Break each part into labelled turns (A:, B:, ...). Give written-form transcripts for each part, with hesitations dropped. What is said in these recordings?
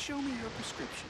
A: show me your prescription.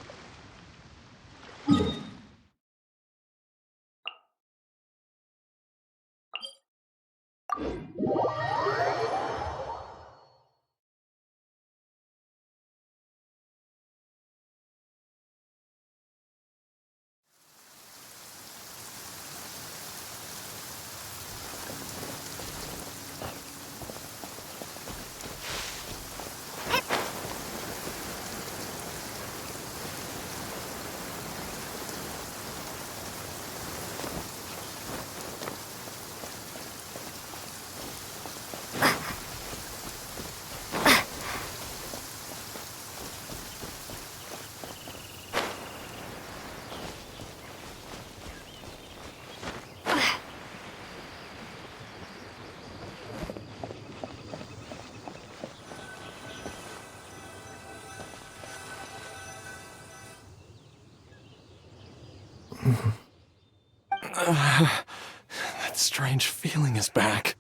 A: That strange feeling is back.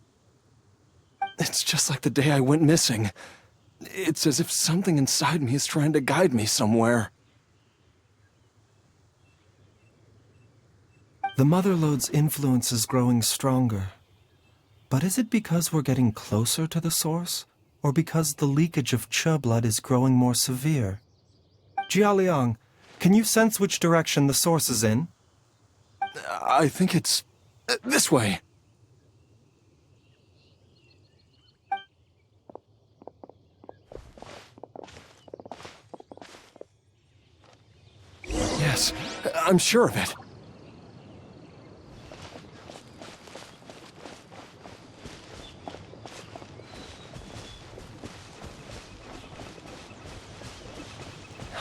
A: It's just like the day I went missing. It's as if something inside me is trying to guide me somewhere.
B: The Mother Lode's influence is growing stronger. But is it because we're getting closer to the source? Or because the leakage of Che blood is growing more severe? Jialiang, can you sense which direction the source is in?
A: I think it's this way. Yes, I'm sure of it.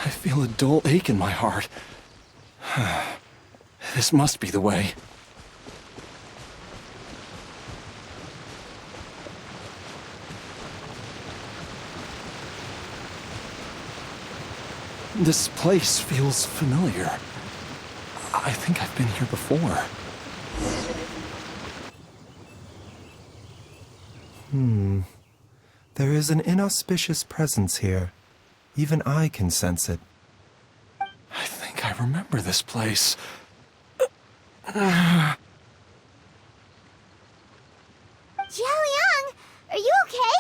A: I feel a dull ache in my heart. This must be the way. This place feels familiar. I think I've been here before.
B: There is an inauspicious presence here. Even I can sense it.
A: I think I remember this place.
C: Jialiang, are you okay?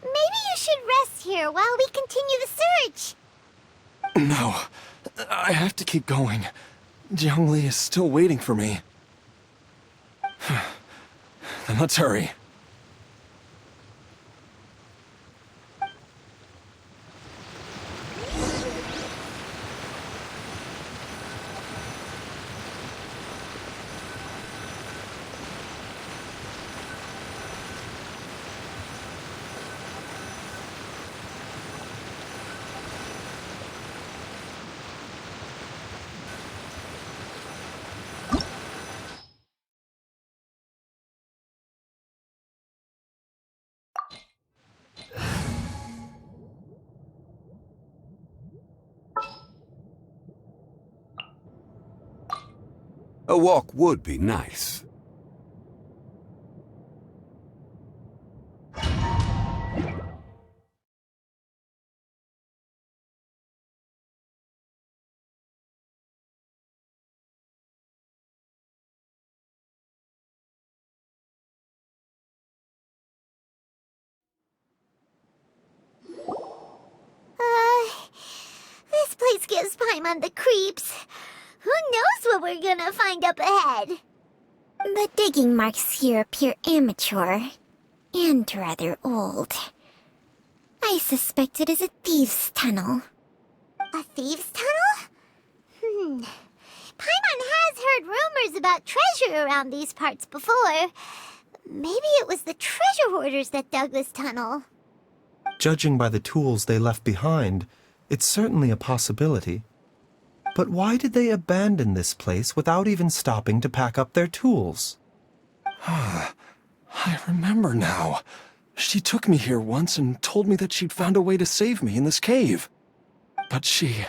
C: Maybe you should rest here while we continue the search.
A: No, I have to keep going. Jiangli is still waiting for me. Then let's hurry.
D: A walk would be nice.
C: This place gives Paimon the creeps. Who knows what we're gonna find up ahead? The digging marks here appear amateur and rather old. I suspect it is a thieves' tunnel. A thieves' tunnel? Paimon has heard rumors about treasure around these parts before. Maybe it was the treasure hoarders that dug this tunnel.
B: Judging by the tools they left behind, it's certainly a possibility. But why did they abandon this place without even stopping to pack up their tools?
A: I remember now. She took me here once and told me that she'd found a way to save me in this cave. But she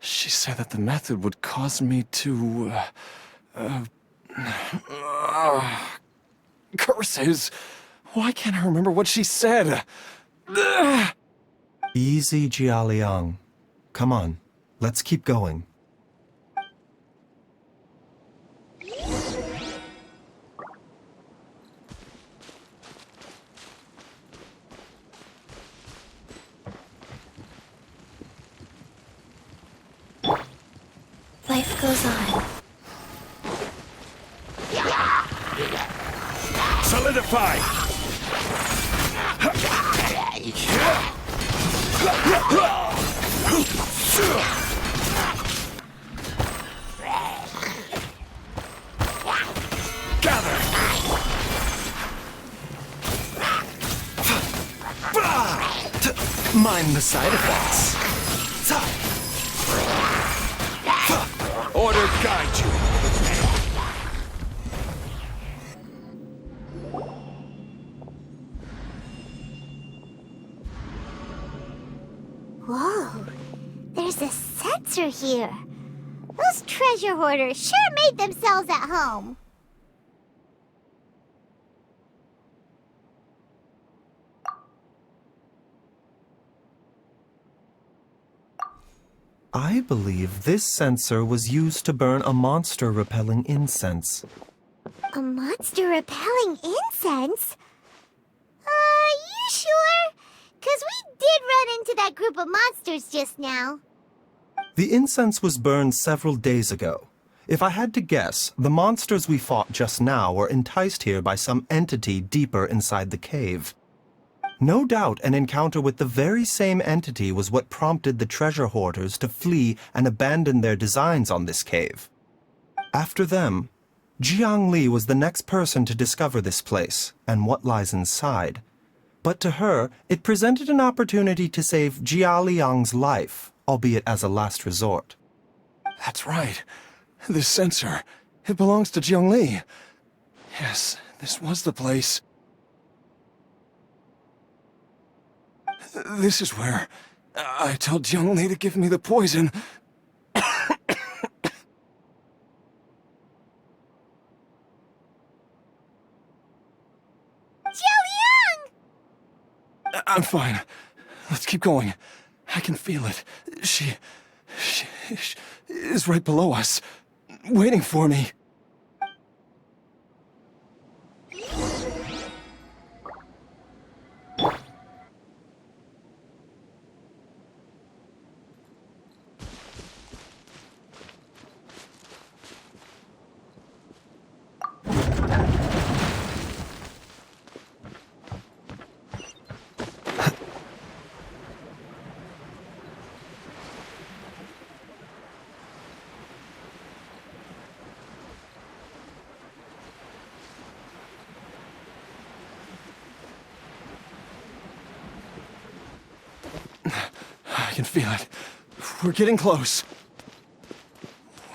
A: said that the method would cause me to... curses! Why can't I remember what she said?
B: Easy, Jialiang. Come on, let's keep going.
C: Life goes on.
D: Solidify! Gather!
B: Mind the side effects.
D: Order guide you!
C: Whoa, there's a sensor here. Those treasure hoarders sure made themselves at home.
B: I believe this sensor was used to burn a monster-repelling incense.
C: A monster repelling incense? You sure? 'Cause we did run into that group of monsters just now.
B: The incense was burned several days ago. If I had to guess, the monsters we fought just now were enticed here by some entity deeper inside the cave. No doubt an encounter with the very same entity was what prompted the treasure hoarders to flee and abandon their designs on this cave. After them, Jiang Li was the next person to discover this place and what lies inside. But to her, it presented an opportunity to save Jia Liang's life, albeit as a last resort.
A: That's right. This sensor, it belongs to Jiang Li. Yes, this was the place. This is where I told Jiang Li to give me the poison. I'm fine. Let's keep going. I can feel it. She is right below us, waiting for me. I can feel it. We're getting close.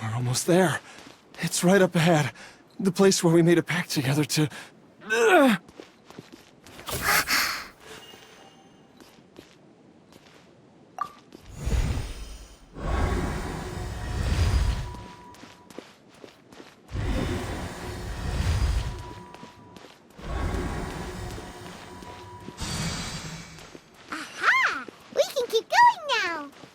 A: We're almost there. It's right up ahead. The place where we made a pact together to...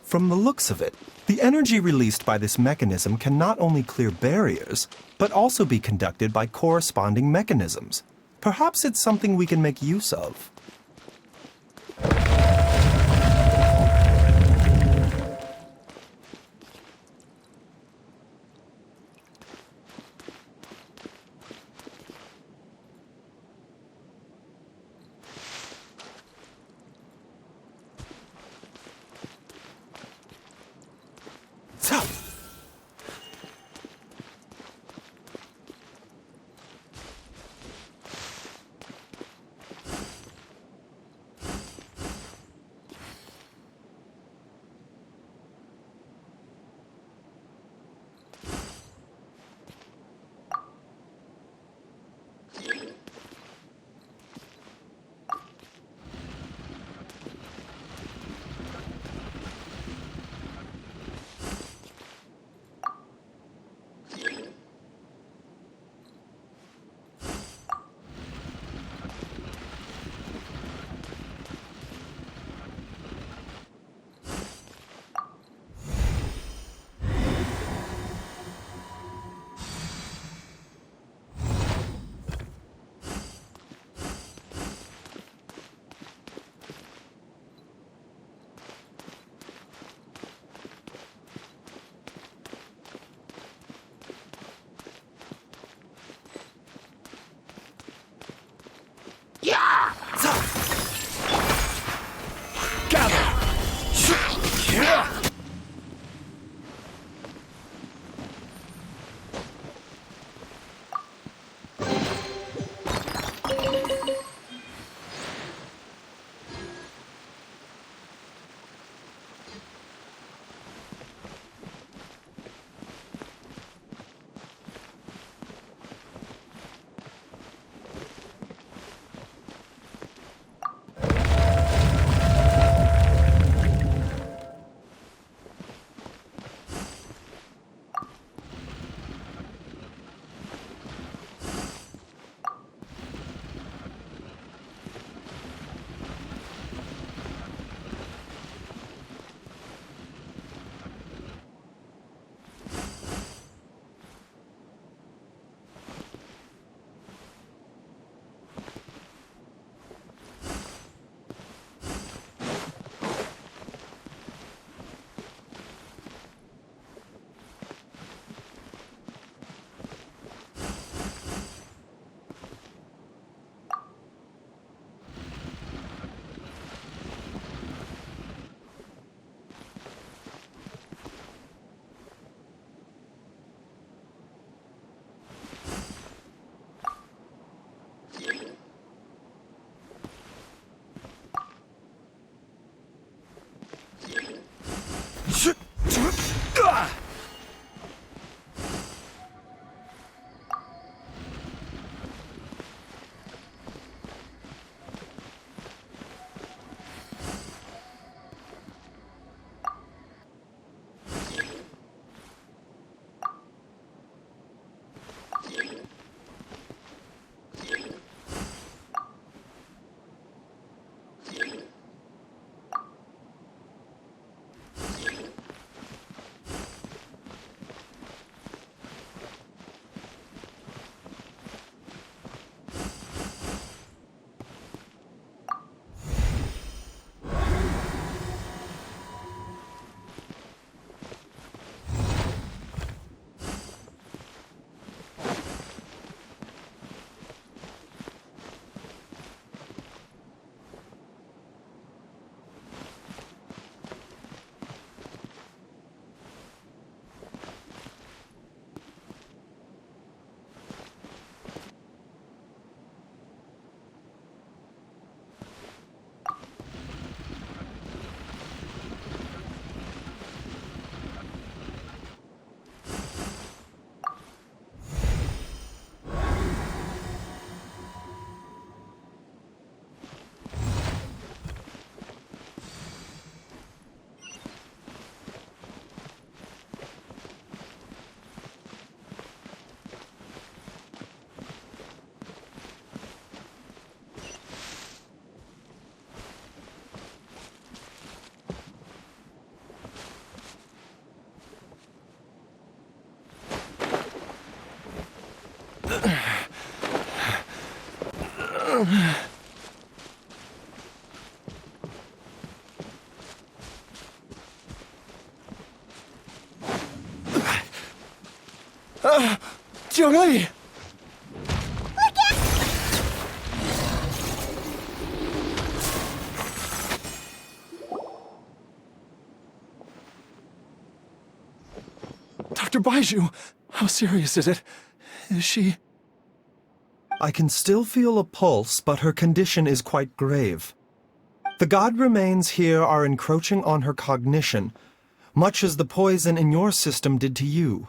B: From the looks of it, the energy released by this mechanism can not only clear barriers, but also be conducted by corresponding mechanisms. Perhaps it's something we can make use of.
A: Jiangli! Dr. Baizhu, how serious is it? Is she...
B: I can still feel a pulse, but her condition is quite grave. The god remains here are encroaching on her cognition, much as the poison in your system did to you.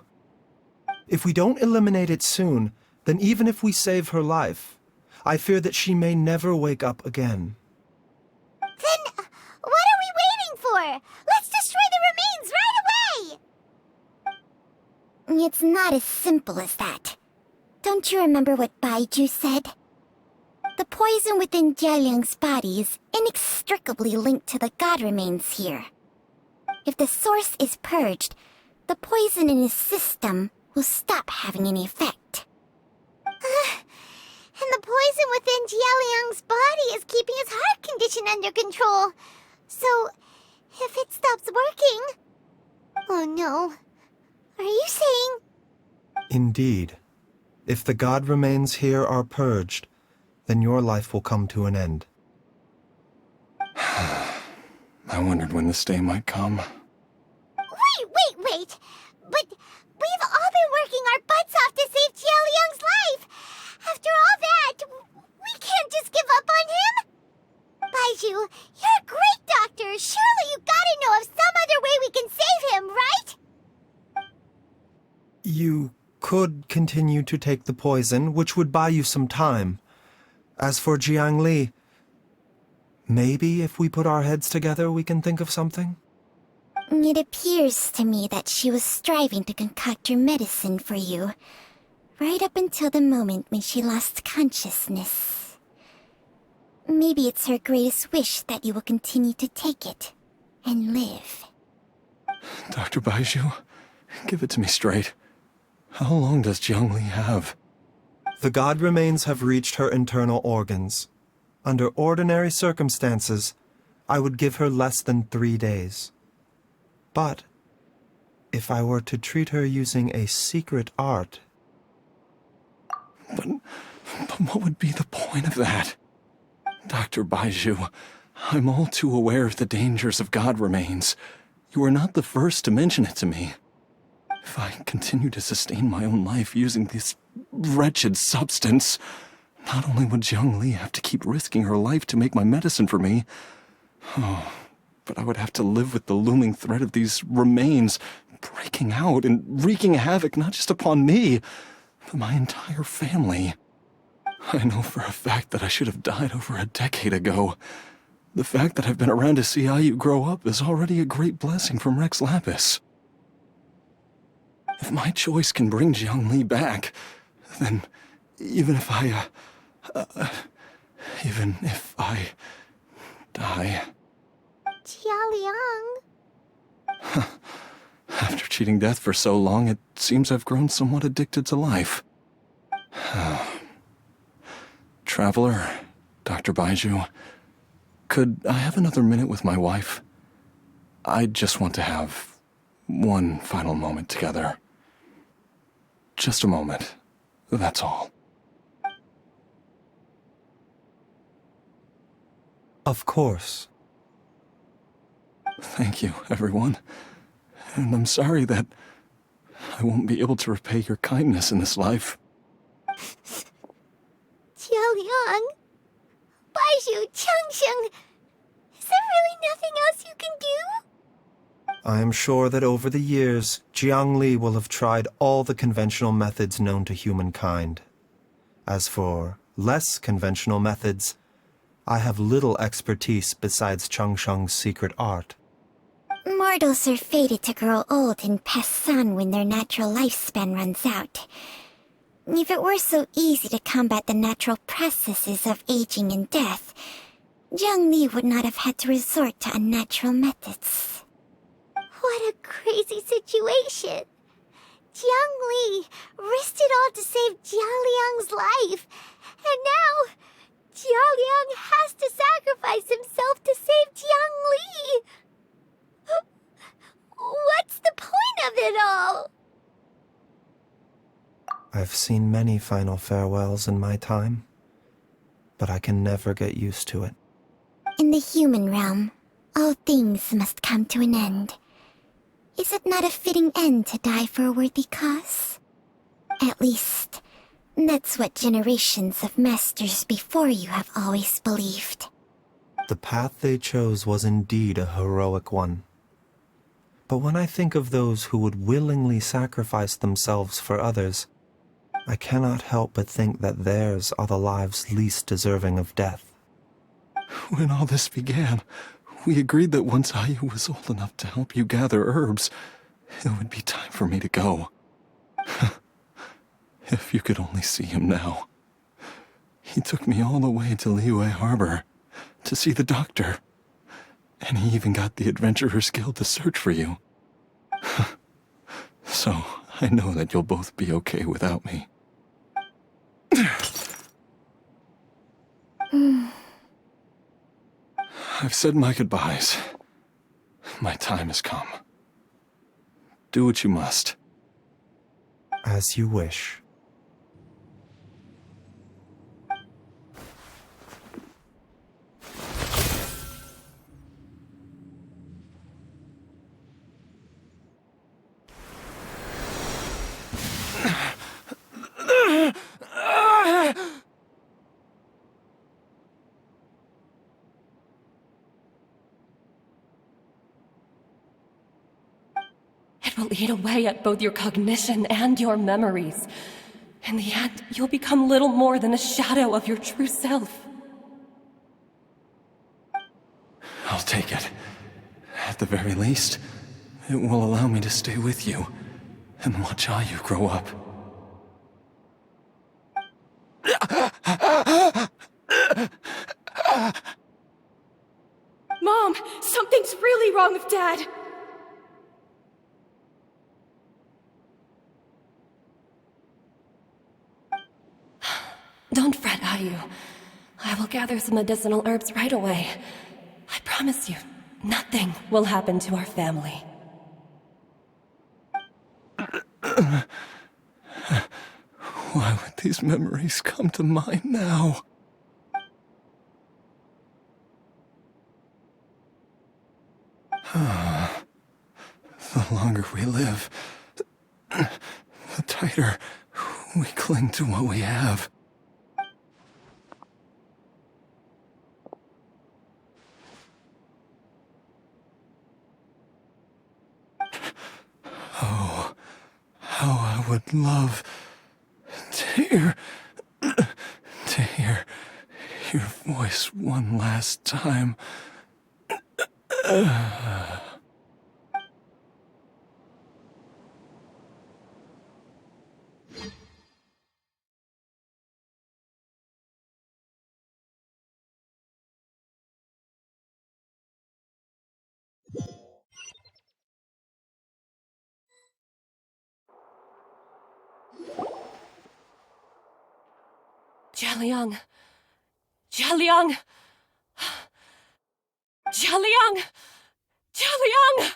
B: If we don't eliminate it soon, then even if we save her life, I fear that she may never wake up again.
C: Then, what are we waiting for? Let's destroy the remains right away! It's not as simple as that. Don't you remember what Baizhu said? The poison within Jialiang's body is inextricably linked to the god remains here. If the source is purged, the poison in his system will stop having any effect. And the poison within Jialiang's body is keeping his heart condition under control. So, if it stops working... Oh no. Are you saying...
B: Indeed. If the god remains here are purged, then your life will come to an end.
A: I wondered when this day might come.
C: Wait! But we've all been working our butts off to save Jialiang's life! After all that, we can't just give up on him! Baizhu, you're a great doctor! Surely you gotta know of some other way we can save him, right?
B: You could continue to take the poison, which would buy you some time. As for Jiangli, maybe if we put our heads together we can think of something?
C: It appears to me that she was striving to concoct your medicine for you, right up until the moment when she lost consciousness. Maybe it's her greatest wish that you will continue to take it and live.
A: Dr. Baizhu, give it to me straight. How long does Jiangli have?
B: The god remains have reached her internal organs. Under ordinary circumstances, I would give her less than 3 days. But if I were to treat her using a secret art...
A: But what would be the point of that? Dr. Baizhu, I'm all too aware of the dangers of god remains. You are not the first to mention it to me. If I continue to sustain my own life using this wretched substance, not only would Jiangli have to keep risking her life to make my medicine for me, but I would have to live with the looming threat of these remains breaking out and wreaking havoc not just upon me, but my entire family. I know for a fact that I should have died over a decade ago. The fact that I've been around to see how you grow up is already a great blessing from Rex Lapis. If my choice can bring Jiangli back, then even if I die...
C: Jialiang...
A: After cheating death for so long, it seems I've grown somewhat addicted to life. Traveler, Dr. Baizhu, could I have another minute with my wife? I just want to have one final moment together. Just a moment, that's all.
B: Of course.
A: Thank you, everyone. And I'm sorry that I won't be able to repay your kindness in this life.
C: Jialiang... Baizhu, Changsheng... Is there really nothing else you can do?
B: I am sure that over the years, Jiangli will have tried all the conventional methods known to humankind. As for less conventional methods, I have little expertise besides Changsheng's secret art.
C: Mortals are fated to grow old and pass on when their natural lifespan runs out. If it were so easy to combat the natural processes of aging and death, Jiangli would not have had to resort to unnatural methods. What a crazy situation! Jiangli risked it all to save Jialiang's life, and now Jialiang has to sacrifice himself to save Jiang Li. What's the point of it all?
B: I've seen many final farewells in my time, but I can never get used to it.
C: In the human realm, all things must come to an end. Is it not a fitting end to die for a worthy cause? At least, that's what generations of masters before you have always believed.
B: The path they chose was indeed a heroic one. But when I think of those who would willingly sacrifice themselves for others, I cannot help but think that theirs are the lives least deserving of death.
A: When all this began, we agreed that once Ayu was old enough to help you gather herbs, it would be time for me to go. If you could only see him now. He took me all the way to Liyue Harbor to see the doctor. And he even got the Adventurers Guild to search for you. So, I know that you'll both be okay without me. I've said my goodbyes. My time has come. Do what you must.
B: As you wish.
E: It will eat away at both your cognition and your memories. In the end, you'll become little more than a shadow of your true self.
A: I'll take it. At the very least, it will allow me to stay with you and watch Ayu grow up.
E: Mom, something's really wrong with Dad. Don't fret, Ayu. I will gather some medicinal herbs right away. I promise you, nothing will happen to our family.
A: Why would these memories come to mind now? The longer we live, the tighter we cling to what we have. Oh, how I would love to hear your voice one last time.
E: Jialiang! Jialiang! Jialiang! Jialiang!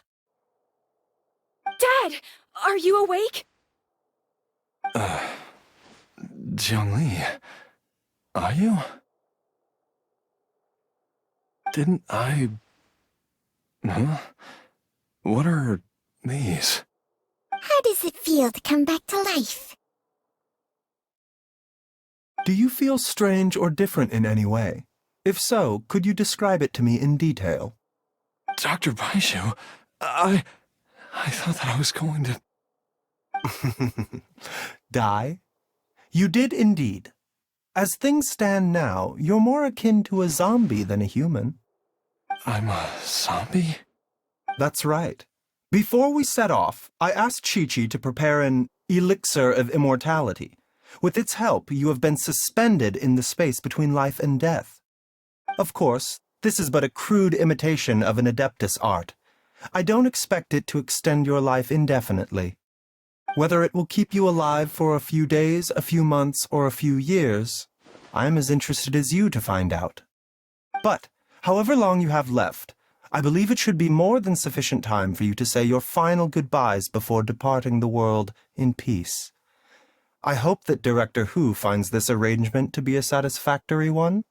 E: Dad! Are you awake?
A: Jiangli, are you? Didn't I... Huh? What are these?
C: How does it feel to come back to life?
B: Do you feel strange or different in any way? If so, could you describe it to me in detail?
A: Dr. Baizhu, I thought that I was going to...
B: Die? You did indeed. As things stand now, you're more akin to a zombie than a human.
A: I'm a zombie?
B: That's right. Before we set off, I asked Chi-Chi to prepare an elixir of immortality. With its help, you have been suspended in the space between life and death. Of course, this is but a crude imitation of an Adeptus art. I don't expect it to extend your life indefinitely. Whether it will keep you alive for a few days, a few months, or a few years, I am as interested as you to find out. But, however long you have left, I believe it should be more than sufficient time for you to say your final goodbyes before departing the world in peace. I hope that Director Hu finds this arrangement to be a satisfactory one.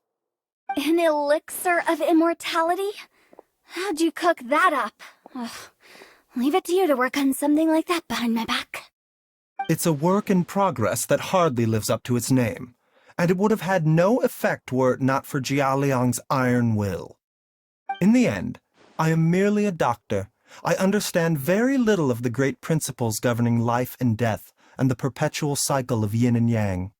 F: An elixir of immortality? How'd you cook that up? Ugh. Leave it to you to work on something like that behind my back.
B: It's a work in progress that hardly lives up to its name, and it would have had no effect were it not for Jia Liang's iron will. In the end, I am merely a doctor. I understand very little of the great principles governing life and death and the perpetual cycle of yin and yang.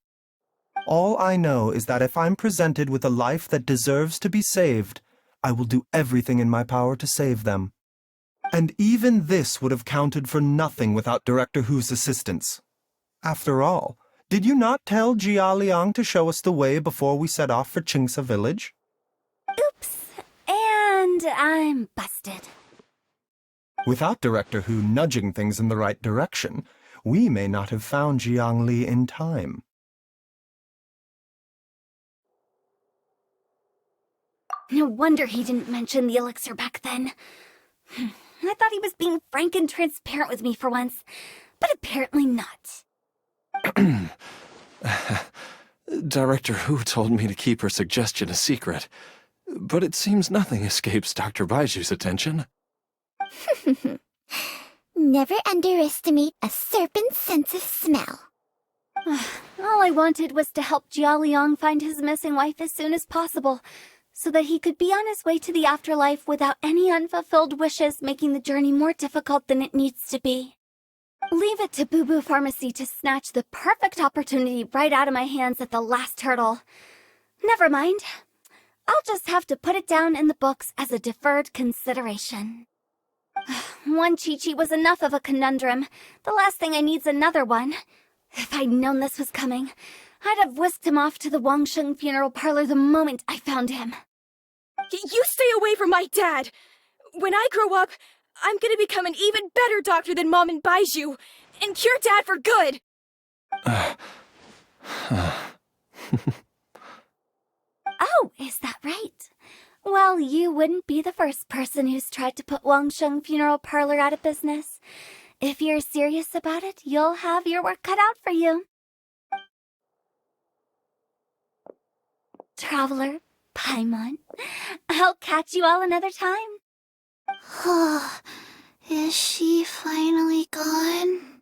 B: All I know is that if I'm presented with a life that deserves to be saved, I will do everything in my power to save them. And even this would have counted for nothing without Director Hu's assistance. After all, did you not tell Jia Liang to show us the way before we set off for Qingsa village?
F: Oops. And I'm busted.
B: Without Director Hu nudging things in the right direction, we may not have found Jiangli in time.
F: No wonder he didn't mention the elixir back then. I thought he was being frank and transparent with me for once, but apparently not.
A: Director Hu told me to keep her suggestion a secret, but it seems nothing escapes Dr. Baizhu's attention.
C: Never underestimate a serpent's sense of smell.
F: All I wanted was to help Jia Liang find his missing wife as soon as possible, so that he could be on his way to the afterlife without any unfulfilled wishes making the journey more difficult than it needs to be. Leave it to Boo Boo Pharmacy to snatch the perfect opportunity right out of my hands at the last hurdle. Never mind. I'll just have to put it down in the books as a deferred consideration. One Chi-Chi was enough of a conundrum. The last thing I need's another one. If I'd known this was coming, I'd have whisked him off to the Wangsheng funeral parlor the moment I found him.
G: You stay away from my dad! When I grow up, I'm gonna become an even better doctor than Mom and Baizhu, and cure Dad for good!
F: Oh, is that right? Well, you wouldn't be the first person who's tried to put Wangsheng funeral parlor out of business. If you're serious about it, you'll have your work cut out for you. Traveler, Paimon, I'll catch you all another time.
C: Oh, is she finally gone?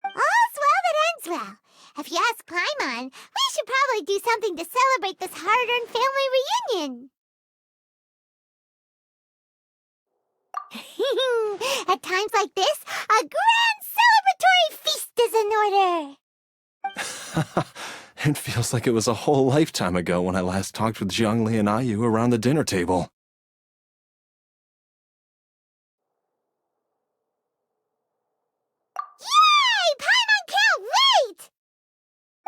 C: All's well that ends well. If you ask Paimon, we should probably do something to celebrate this hard-earned family reunion. At times like this, a grand celebratory feast is in order.
A: It feels like it was a whole lifetime ago when I last talked with Zhongli and Ayu around the dinner table.
C: Yay! Paimon can't wait!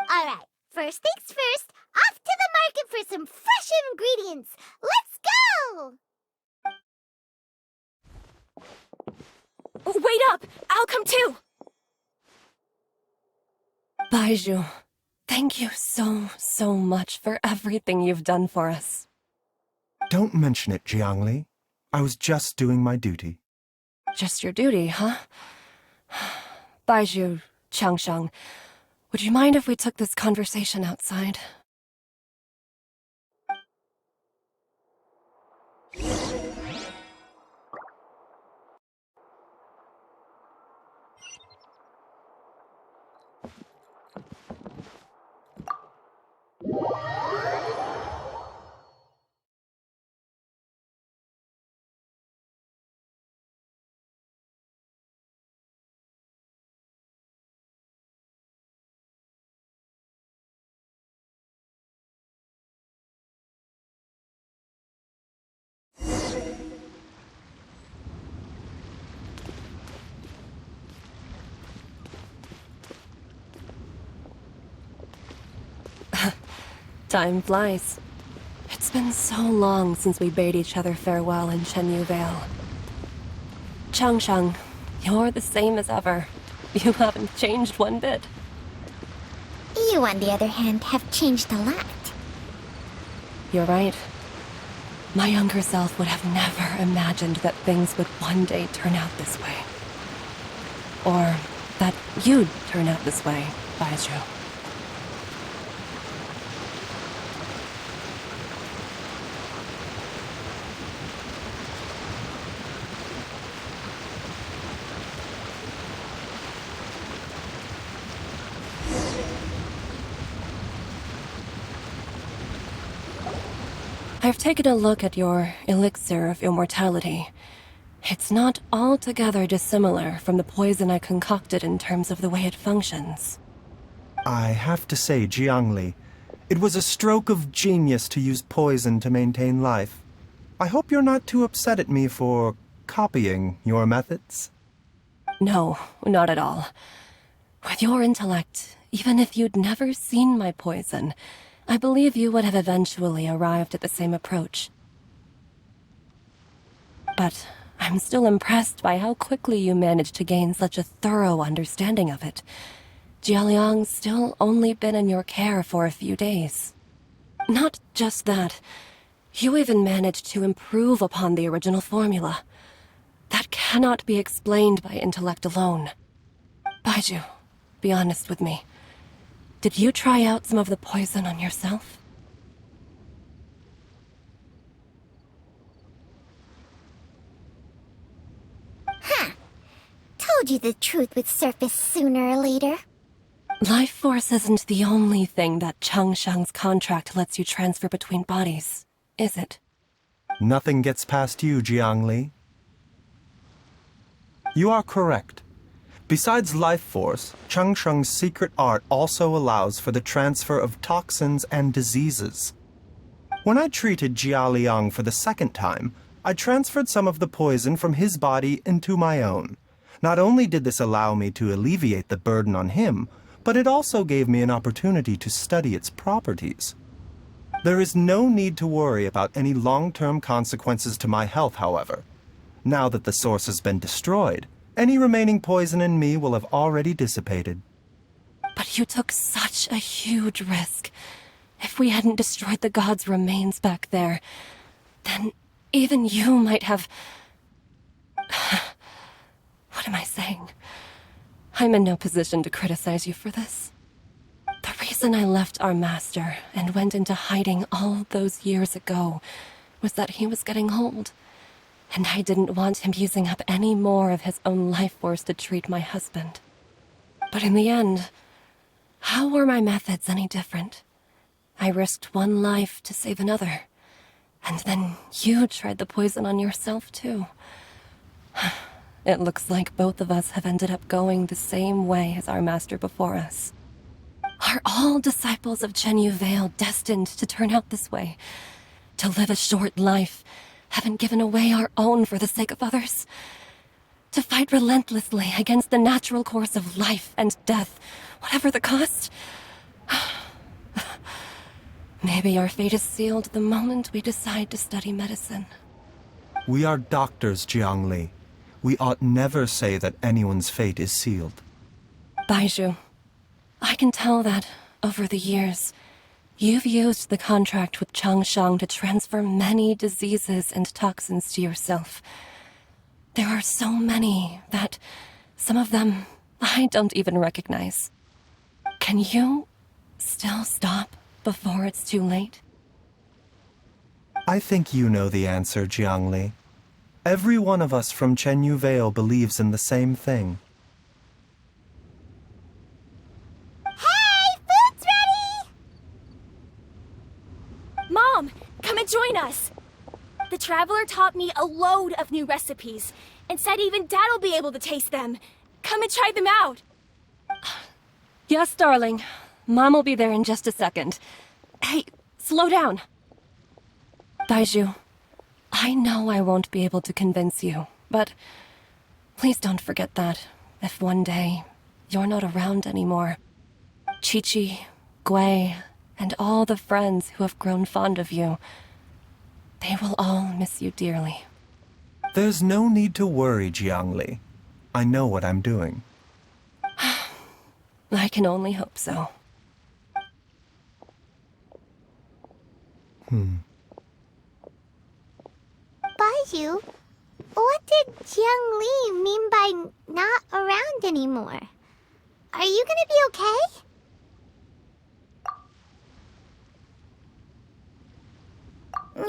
C: Alright, first things first, off to the market for some fresh ingredients. Let's go!
G: Wait up! I'll come too!
E: Baizhu, thank you so much for everything you've done for us.
B: Don't mention it, Jiangli. I was just doing my duty.
E: Just your duty, huh? Baizhu, Changsheng, would you mind if we took this conversation outside? Time flies. It's been so long since we bade each other farewell in Chenyu Vale. Changsheng, you're the same as ever. You haven't changed one bit.
C: You, on the other hand, have changed a lot.
E: You're right. My younger self would have never imagined that things would one day turn out this way. Or that you'd turn out this way, Baizhu. I've taken a look at your elixir of immortality. It's not altogether dissimilar from the poison I concocted in terms of the way it functions.
B: I have to say, Jiangli, it was a stroke of genius to use poison to maintain life. I hope you're not too upset at me for copying your methods.
E: No, not at all. With your intellect, even if you'd never seen my poison, I believe you would have eventually arrived at the same approach. But I'm still impressed by how quickly you managed to gain such a thorough understanding of it. Jialiang's still only been in your care for a few days. Not just that, you even managed to improve upon the original formula. That cannot be explained by intellect alone. Baizhu, be honest with me. Did you try out some of the poison on yourself?
C: Told you the truth would surface sooner or later.
E: Life force isn't the only thing that Changshang's contract lets you transfer between bodies, is it?
B: Nothing gets past you, Jiangli. You are correct. Besides life force, Changsheng's secret art also allows for the transfer of toxins and diseases. When I treated Jia Liang for the second time, I transferred some of the poison from his body into my own. Not only did this allow me to alleviate the burden on him, but it also gave me an opportunity to study its properties. There is no need to worry about any long-term consequences to my health, however. Now that the source has been destroyed, any remaining poison in me will have already dissipated.
E: But you took such a huge risk. If we hadn't destroyed the god's remains back there, then even you might have... What am I saying? I'm in no position to criticize you for this. The reason I left our master and went into hiding all those years ago was that he was getting old. And I didn't want him using up any more of his own life force to treat my husband. But in the end, how were my methods any different? I risked one life to save another. And then you tried the poison on yourself, too. It looks like both of us have ended up going the same way as our master before us. Are all disciples of Chenyu Vale destined to turn out this way? To live a short life, having given away our own for the sake of others? To fight relentlessly against the natural course of life and death, whatever the cost? Maybe our fate is sealed the moment we decide to study medicine.
B: We are doctors, Jiangli. We ought never say that anyone's fate is sealed.
E: Baizhu, I can tell that, over the years, you've used the contract with Changshang to transfer many diseases and toxins to yourself. There are so many that some of them I don't even recognize. Can you still stop before it's too late?
B: I think you know the answer, Jiangli. Every one of us from Chenyu Vale believes in the same thing.
C: Hey, food's ready!
G: Mom, come and join us! The Traveler taught me a load of new recipes, and said even Dad'll be able to taste them. Come and try them out!
E: Yes, darling. Mom will be there in just a second. Hey, slow down. Baizhu, I know I won't be able to convince you, but please don't forget that if one day you're not around anymore, Chi-Chi, Gui, and all the friends who have grown fond of you, they will all miss you dearly.
B: There's no need to worry, Jiangli. I know what I'm doing.
E: I can only hope so.
C: Baizhu, what did Jiang Li mean by not around anymore? Are you gonna be okay?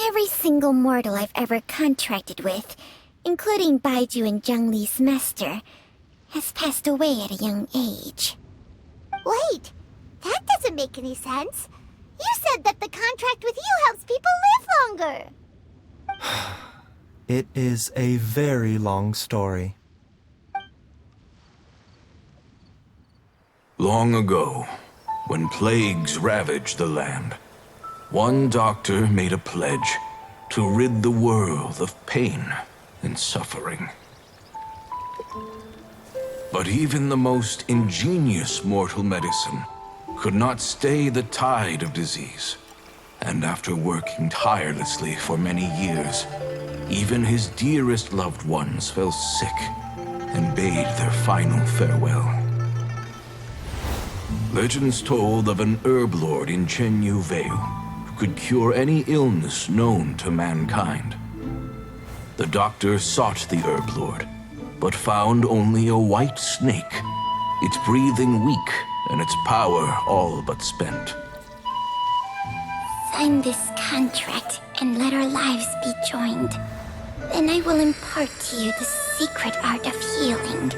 C: Every single mortal I've ever contracted with, including Baizhu and Jiang Li's master, has passed away at a young age. Wait, that doesn't make any sense. You said that the contract with you helps people live longer.
B: It is a very long story.
D: Long ago, when plagues ravaged the land, one doctor made a pledge to rid the world of pain and suffering. But even the most ingenious mortal medicine could not stay the tide of disease. And after working tirelessly for many years, even his dearest loved ones fell sick and bade their final farewell. Legends told of an herb lord in Chenyu Vale who could cure any illness known to mankind. The doctor sought the herb lord, but found only a white snake, its breathing weak and its power all but spent.
C: Sign this contract and let our lives be joined. Then I will impart to you the secret art of healing.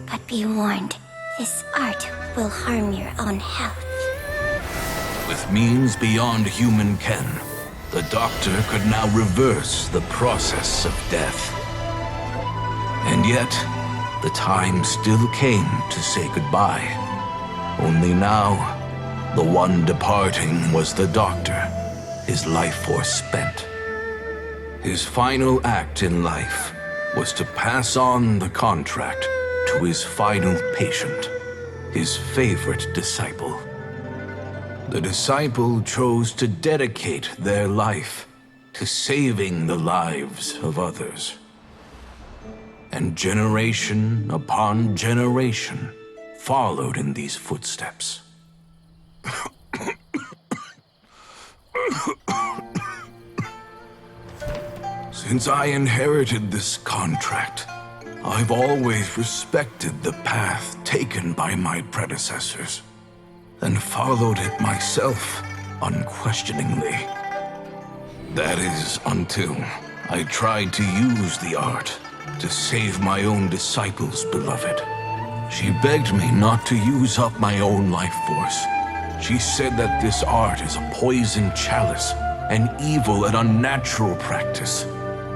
C: But be warned, this art will harm your own health.
D: With means beyond human ken, the doctor could now reverse the process of death. And yet, the time still came to say goodbye. Only now, the one departing was the doctor, his life force spent. His final act in life was to pass on the contract to his final patient, his favorite disciple. The disciple chose to dedicate their life to saving the lives of others. And generation upon generation followed in these footsteps. Since I inherited this contract, I've always respected the path taken by my predecessors, and followed it myself unquestioningly. That is until I tried to use the art to save my own disciple's beloved. She begged me not to use up my own life force. She said that this art is a poison chalice, an evil and unnatural practice.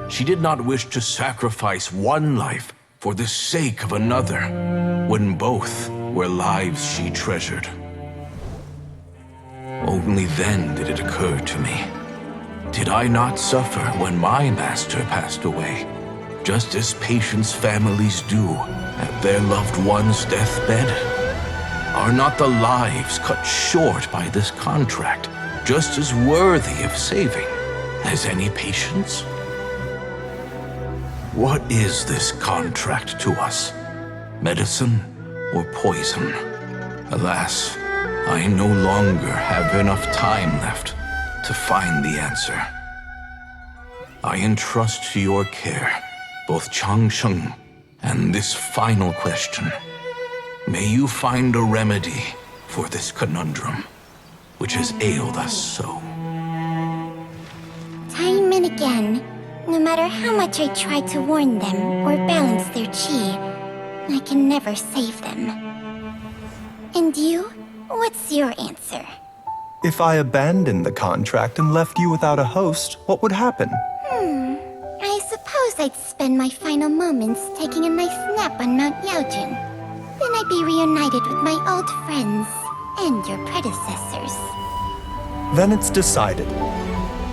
D: She did not wish to sacrifice one life for the sake of another, when both were lives she treasured. Only then did it occur to me. Did I not suffer when my master passed away, just as patients' families do at their loved one's deathbed? Are not the lives cut short by this contract just as worthy of saving as any patients? What is this contract to us? Medicine or poison? Alas, I no longer have enough time left to find the answer. I entrust to your care both Changsheng and this final question. May you find a remedy for this conundrum, which has ailed us so.
C: Time and again, no matter how much I try to warn them or balance their chi, I can never save them. And you? What's your answer?
B: If I abandoned the contract and left you without a host, what would happen?
C: I suppose I'd spend my final moments taking a nice nap on Mount Yaojun. Then I'd be reunited with my old friends and your predecessors.
B: Then it's decided.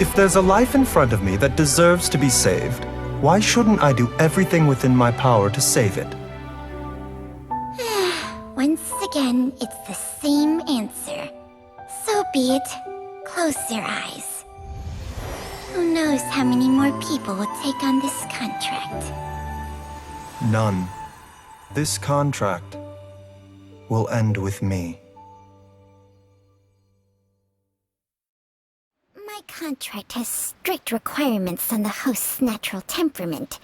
B: If there's a life in front of me that deserves to be saved, why shouldn't I do everything within my power to save it?
C: Once again, it's the same answer. So be it. Close your eyes. Who knows how many more people will take on this contract?
B: None. This contract will end with me.
C: My my contract has strict requirements on the host's natural temperament.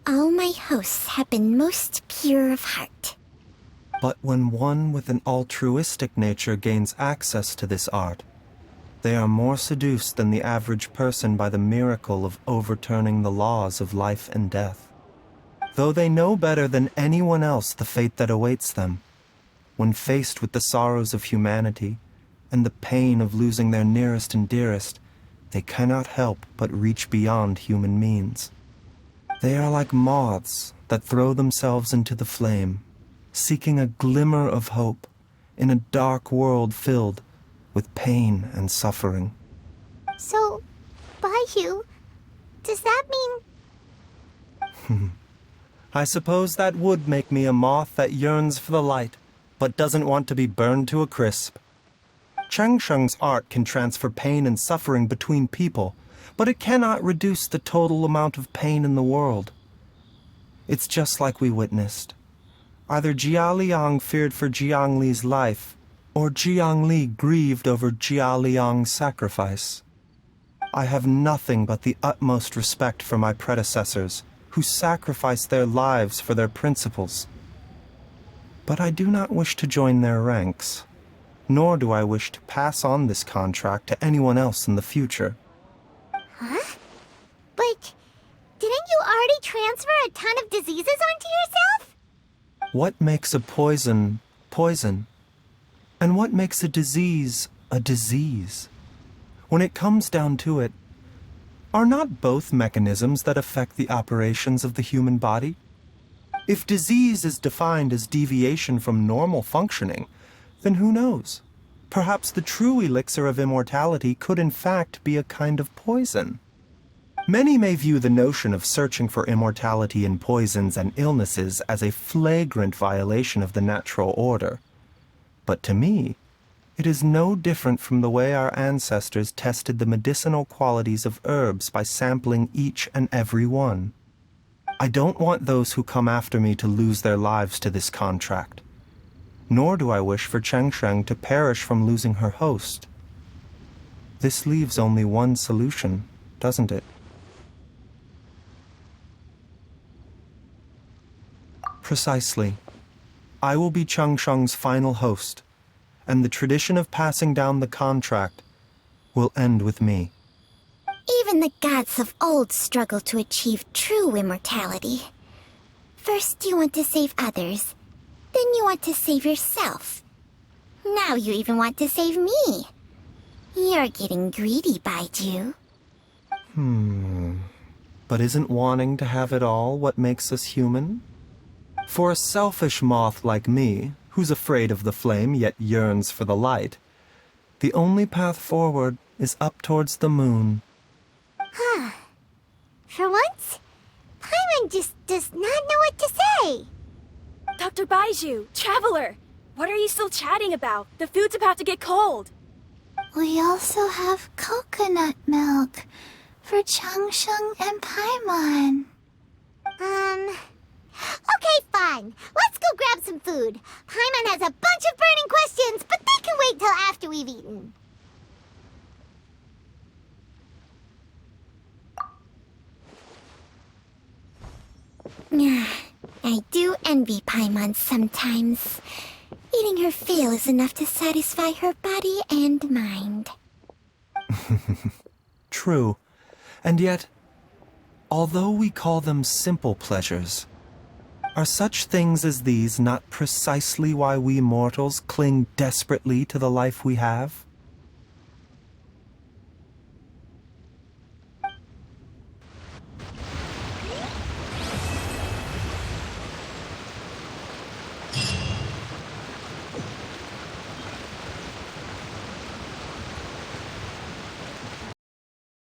C: All my hosts have been most pure of heart.
B: But when one with an altruistic nature gains access to this art, they are more seduced than the average person by the miracle of overturning the laws of life and death. Though they know better than anyone else the fate that awaits them, when faced with the sorrows of humanity and the pain of losing their nearest and dearest, they cannot help but reach beyond human means. They are like moths that throw themselves into the flame, seeking a glimmer of hope in a dark world filled with pain and suffering.
C: So, Baizhu, does that mean...
B: I suppose that would make me a moth that yearns for the light, but doesn't want to be burned to a crisp. Changsheng's art can transfer pain and suffering between people, but it cannot reduce the total amount of pain in the world. It's just like we witnessed. Either Jia Liang feared for Jiang Li's life, or Jiang Li grieved over Jia Liang's sacrifice. I have nothing but the utmost respect for my predecessors, who sacrificed their lives for their principles. But I do not wish to join their ranks, nor do I wish to pass on this contract to anyone else in the future.
C: Huh? But didn't you already transfer a ton of diseases onto yourself?
B: What makes a poison poison? And what makes a disease a disease? When it comes down to it, are not both mechanisms that affect the operations of the human body? If disease is defined as deviation from normal functioning, then who knows? Perhaps the true elixir of immortality could in fact be a kind of poison. Many may view the notion of searching for immortality in poisons and illnesses as a flagrant violation of the natural order. But to me, it is no different from the way our ancestors tested the medicinal qualities of herbs by sampling each and every one. I don't want those who come after me to lose their lives to this contract. Nor do I wish for Changsheng to perish from losing her host. This leaves only one solution, doesn't it? Precisely. I will be Changsheng's final host, and the tradition of passing down the contract will end with me.
C: Even the gods of old struggled to achieve true immortality. First you want to save others, then you want to save yourself. Now you even want to save me. You're getting greedy, Baizhu.
B: But isn't wanting to have it all what makes us human? For a selfish moth like me, who's afraid of the flame yet yearns for the light, the only path forward is up towards the moon.
C: For once, Paimon just does not know what to say.
G: Dr. Baizhu, Traveler, what are you still chatting about? The food's about to get cold.
F: We also have coconut milk for Changsheng and Paimon.
C: Okay, fine. Let's go grab some food. Paimon has a bunch of burning questions, but they can wait till after we've eaten. I do envy Paimon sometimes. Eating her fill is enough to satisfy her body and mind.
B: True. And yet, although we call them simple pleasures, are such things as these not precisely why we mortals cling desperately to the life we have?